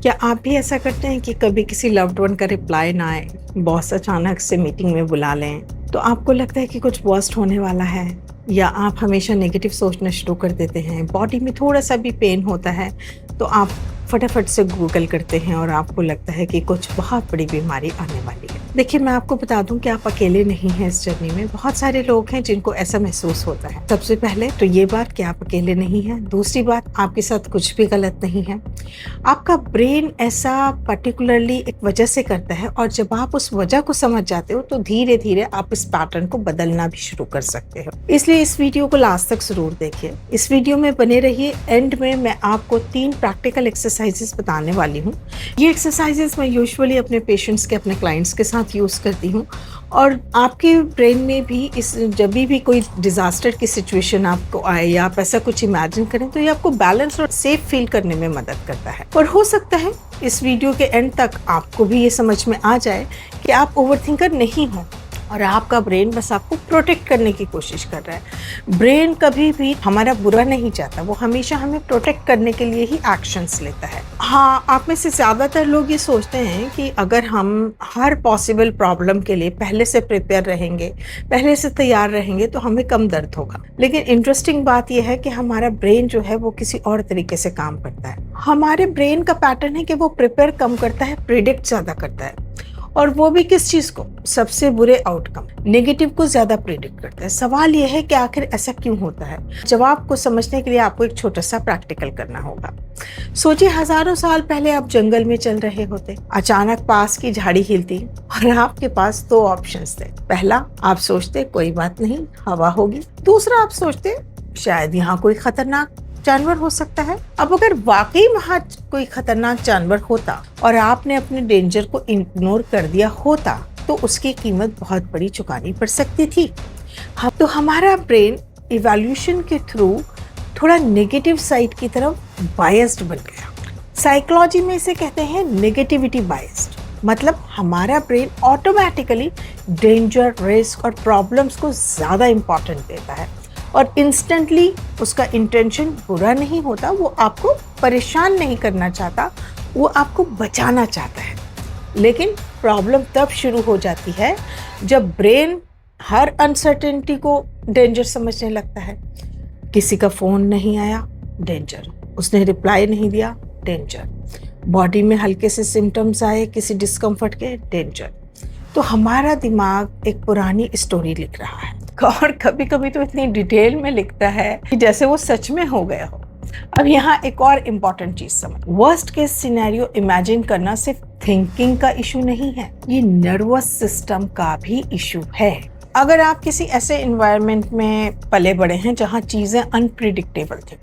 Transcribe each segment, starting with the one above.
क्या आप भी ऐसा करते हैं कि कभी किसी लव्ड वन का रिप्लाई ना आए, बॉस अचानक से मीटिंग में बुला लें, तो आपको लगता है कि कुछ वर्स्ट होने वाला है, या आप हमेशा नेगेटिव सोचना शुरू कर देते हैं? बॉडी में थोड़ा-सा भी पेन होता है, तो आप फटाफट से गूगल करते हैं और आपको लगता है कि कुछ बहुत बड़ी बीमारी आने वाली है। देखिए, मैं आपको बता दूँ कि आप अकेले नहीं हैं इस जर्नी में, बहुत सारे लोग हैं जिनको ऐसा महसूस होता है। सबसे पहले तो ये बात कि आप अकेले नहीं हैं, दूसरी बात आपके साथ कुछ भी गलत नहीं है। आपका ब्रेन ऐसा पर्टिकुलरली एक वजह से करता है और जब आप उस वजह को समझ जाते हो तो धीरे धीरे आप इस पैटर्न को बदलना भी शुरू कर सकते हो। इसलिए इस वीडियो को लास्ट तक जरूर देखिए। इस वीडियो में बने रहिए। एंड में मैं आपको 3 प्रैक्टिकल एक्सरसाइजेस बताने वाली हूँ। ये एक्सरसाइजेस मैं यूजुअली अपने पेशेंट्स के, अपने क्लाइंट्स के साथ यूज़ करती हूँ और आपके ब्रेन में भी इस जब भी कोई डिज़ास्टर की सिचुएशन आपको आए या आप ऐसा कुछ इमेजिन करें तो ये आपको बैलेंस और सेफ फील करने में मदद करता है। और हो सकता है इस वीडियो के एंड तक आपको भी ये समझ में आ जाए कि आप ओवरथिंकर नहीं हो और आपका ब्रेन बस आपको प्रोटेक्ट करने की कोशिश कर रहा है। ब्रेन कभी भी हमारा बुरा नहीं चाहता, वो हमेशा हमें प्रोटेक्ट करने के लिए ही एक्शंस लेता है। हाँ, आप में से ज़्यादातर लोग ये सोचते हैं कि अगर हम हर पॉसिबल प्रॉब्लम के लिए पहले से प्रिपेयर रहेंगे, पहले से तैयार रहेंगे तो हमें कम दर्द होगा। लेकिन इंटरेस्टिंग बात यह है कि हमारा ब्रेन जो है वो किसी और तरीके से काम करता है। हमारे ब्रेन का पैटर्न है कि वो प्रिपेयर कम करता है, प्रिडिक्ट ज़्यादा करता है, और वो भी किस चीज़ को? सबसे बुरे आउटकम, नेगेटिव को ज़्यादा प्रेडिक्ट करता है। सवाल ये है कि आखिर ऐसा क्यों होता है? जवाब को समझने के लिए आपको एक छोटा सा प्रैक्टिकल करना होगा। सोचिए, हजारों साल पहले आप जंगल में चल रहे होते, अचानक पास की झाड़ी हिलती और आपके पास 2 ऑप्शंस थे। पहला, आप सोचते कोई बात नहीं, हवा होगी। दूसरा, आप सोचते शायद यहाँ कोई खतरनाक जानवर हो सकता है। अब अगर वाकई वहाँ कोई खतरनाक जानवर होता और आपने अपने डेंजर को इग्नोर कर दिया होता तो उसकी कीमत बहुत बड़ी चुकानी पड़ सकती थी। तो हमारा ब्रेन इवोल्यूशन के थ्रू थोड़ा नेगेटिव साइड की तरफ बायस्ड बन गया। साइकोलॉजी में इसे कहते हैं नेगेटिविटी बायस्ड। मतलब हमारा ब्रेन ऑटोमेटिकली डेंजर, रिस्क और प्रॉब्लम्स को ज़्यादा इम्पोर्टेंट देता है और इंस्टेंटली उसका इंटेंशन बुरा नहीं होता, वो आपको परेशान नहीं करना चाहता, वो आपको बचाना चाहता है। लेकिन प्रॉब्लम तब शुरू हो जाती है जब ब्रेन हर अनसर्टेनिटी को डेंजर समझने लगता है। किसी का फ़ोन नहीं आया, डेंजर। उसने रिप्लाई नहीं दिया, डेंजर। बॉडी में हल्के से सिम्टम्स आए किसी डिस्कम्फर्ट के, डेंजर। तो हमारा दिमाग एक पुरानी स्टोरी लिख रहा है और कभी कभी तो इतनी डिटेल में लिखता है कि जैसे वो सच में हो गया हो। अब यहाँ एक और इम्पॉर्टेंट चीज समझ, वर्स्ट केस सिनेरियो इमेजिन करना सिर्फ थिंकिंग का इशू नहीं है, ये नर्वस सिस्टम का भी इशू है। अगर आप किसी ऐसे इन्वायरमेंट में पले बड़े हैं जहाँ चीज़ें अनप्रिडिक्टेबल थी,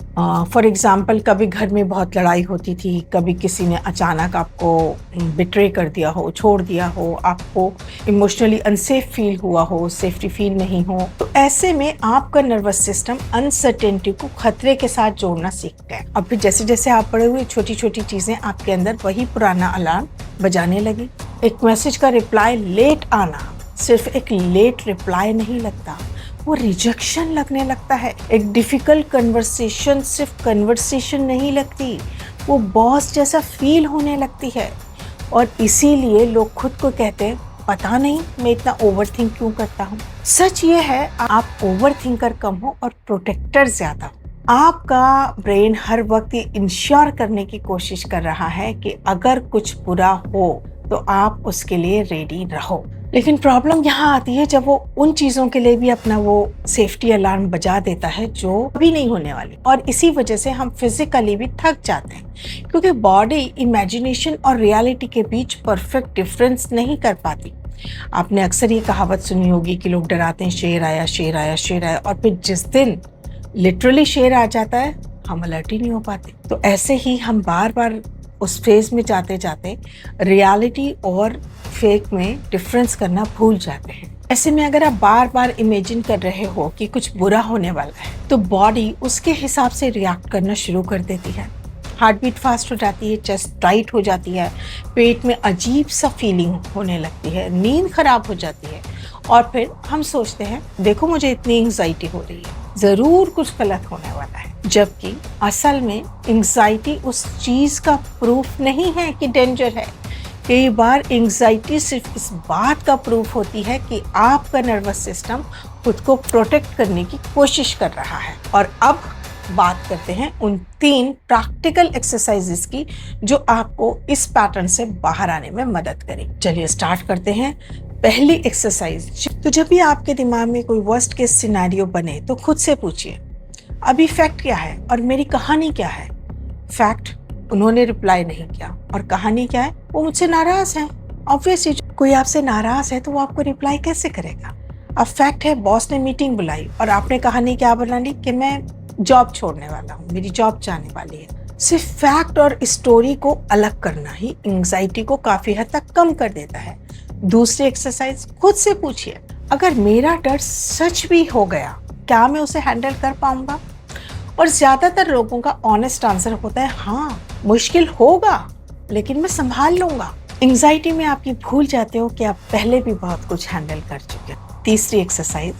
फॉर एग्जांपल कभी घर में बहुत लड़ाई होती थी, कभी किसी ने अचानक आपको बिट्रे कर दिया हो, छोड़ दिया हो, आपको इमोशनली अनसेफ फील हुआ हो, सेफ्टी फील नहीं हो, तो ऐसे में आपका नर्वस सिस्टम अनसर्टेनिटी को खतरे के साथ जोड़ना सीखता है। अब फिर जैसे जैसे आप बड़े हुए, छोटी छोटी चीज़ें आपके अंदर वही पुराना अलार्म बजाने लगी। एक मैसेज का रिप्लाई लेट आना सिर्फ एक लेट रिप्लाई नहीं लगता, वो रिजेक्शन लगने लगता है। एक डिफ़िकल्ट कन्वर्सेशन सिर्फ कन्वर्सेशन नहीं लगती, वो बॉस जैसा फील होने लगती है। और इसीलिए लोग खुद को कहते हैं, पता नहीं मैं इतना ओवरथिंक क्यों करता हूँ। सच ये है, आप ओवरथिंकर कम हो और प्रोटेक्टर ज़्यादा हो। आपका ब्रेन हर वक्त ये इंश्योर करने की कोशिश कर रहा है कि अगर कुछ बुरा हो तो आप उसके लिए रेडी रहो। लेकिन प्रॉब्लम यहाँ आती है जब वो उन चीज़ों के लिए भी अपना वो सेफ्टी अलार्म बजा देता है जो कभी नहीं होने वाली, और इसी वजह से हम फिजिकली भी थक जाते हैं क्योंकि बॉडी इमेजिनेशन और रियलिटी के बीच परफेक्ट डिफरेंस नहीं कर पाती। आपने अक्सर ये कहावत सुनी होगी कि लोग डराते हैं, शेर आया शेर आया शेर आया, और फिर जिस दिन लिटरली शेर आ जाता है हम अलर्ट ही नहीं हो पाते। तो ऐसे ही हम बार बार उस फेज में जाते जाते रियलिटी और फेक में डिफरेंस करना भूल जाते हैं। ऐसे में अगर आप बार बार इमेजिन कर रहे हो कि कुछ बुरा होने वाला है तो बॉडी उसके हिसाब से रिएक्ट करना शुरू कर देती है। हार्ट बीट फास्ट हो जाती है, चेस्ट टाइट हो जाती है, पेट में अजीब सा फीलिंग होने लगती है, नींद खराब हो जाती है, और फिर हम सोचते हैं देखो मुझे इतनी एंग्जाइटी हो रही है, ज़रूर कुछ गलत होने वाला है। जबकि असल में एंग्जाइटी उस चीज़ का प्रूफ नहीं है कि डेंजर है। कई बार एंग्जाइटी सिर्फ इस बात का प्रूफ होती है कि आपका नर्वस सिस्टम खुद को प्रोटेक्ट करने की कोशिश कर रहा है। और अब बात करते हैं उन 3 प्रैक्टिकल एक्सरसाइजेस की जो आपको इस पैटर्न से बाहर आने में मदद करें। चलिए स्टार्ट करते हैं। पहली एक्सरसाइज, तो जब भी आपके दिमाग में कोई वर्स्ट केस सिनेरियो बने तो खुद से पूछिए, अभी फैक्ट क्या है और मेरी कहानी क्या है। फैक्ट, उन्होंने रिप्लाई नहीं किया, और कहानी क्या है, वो मुझसे नाराज हैं। ऑब्वियसली कोई आपसे नाराज है तो वो आपको रिप्लाई कैसे करेगा। अब फैक्ट है, बॉस ने मीटिंग बुलाई और आपने कहानी क्या बना ली कि मैं जॉब छोड़ने वाला हूँ, मेरी जॉब जाने वाली है। सिर्फ फैक्ट और स्टोरी को अलग करना ही एंग्जाइटी को काफी हद तक कम कर देता है। दूसरी एक्सरसाइज, खुद से पूछिए, अगर मेरा डर सच भी हो गया, क्या मैं उसे हैंडल कर पाऊंगा। और ज्यादातर लोगों का ऑनेस्ट आंसर होता है, हाँ मुश्किल होगा लेकिन मैं संभाल लूंगा। एंग्जाइटी में आप ये भूल जाते हो कि आप पहले भी बहुत कुछ हैंडल कर चुके हो। तीसरी एक्सरसाइज,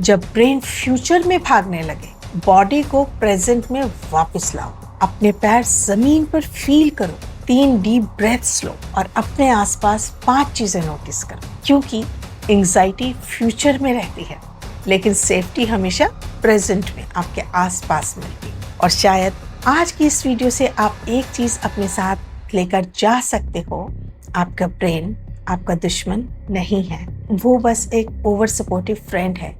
जब ब्रेन फ्यूचर में भागने लगे, बॉडी को प्रेजेंट में वापस लाओ। अपने पैर जमीन पर फील करो, 3 डीप ब्रेथ्स लो और अपने आसपास 5 चीजें नोटिस करो। क्योंकि एंग्जाइटी फ्यूचर में रहती है लेकिन सेफ्टी हमेशा प्रेजेंट में आपके आसपास मिलती है। और शायद आज की इस वीडियो से आप एक चीज अपने साथ लेकर जा सकते हो, आपका ब्रेन आपका दुश्मन नहीं है, वो बस एक ओवर सपोर्टिव फ्रेंड है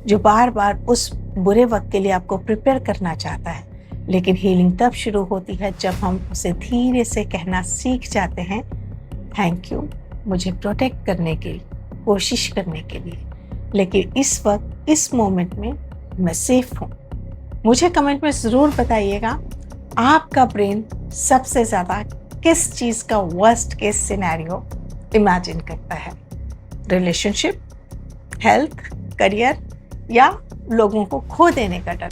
जो बार बार उस बुरे वक्त के लिए आपको प्रिपेयर करना चाहता है। लेकिन हीलिंग तब शुरू होती है जब हम उसे धीरे से कहना सीख जाते हैं, थैंक यू मुझे प्रोटेक्ट करने की कोशिश करने के लिए, लेकिन इस वक्त इस मोमेंट में मैं सेफ हूँ। मुझे कमेंट में ज़रूर बताइएगा आपका ब्रेन सबसे ज़्यादा किस चीज़ का वर्स्ट केस सिनेरियो इमेजिन करता है। रिलेशनशिप, हेल्थ, करियर या लोगों को खो देने का डर।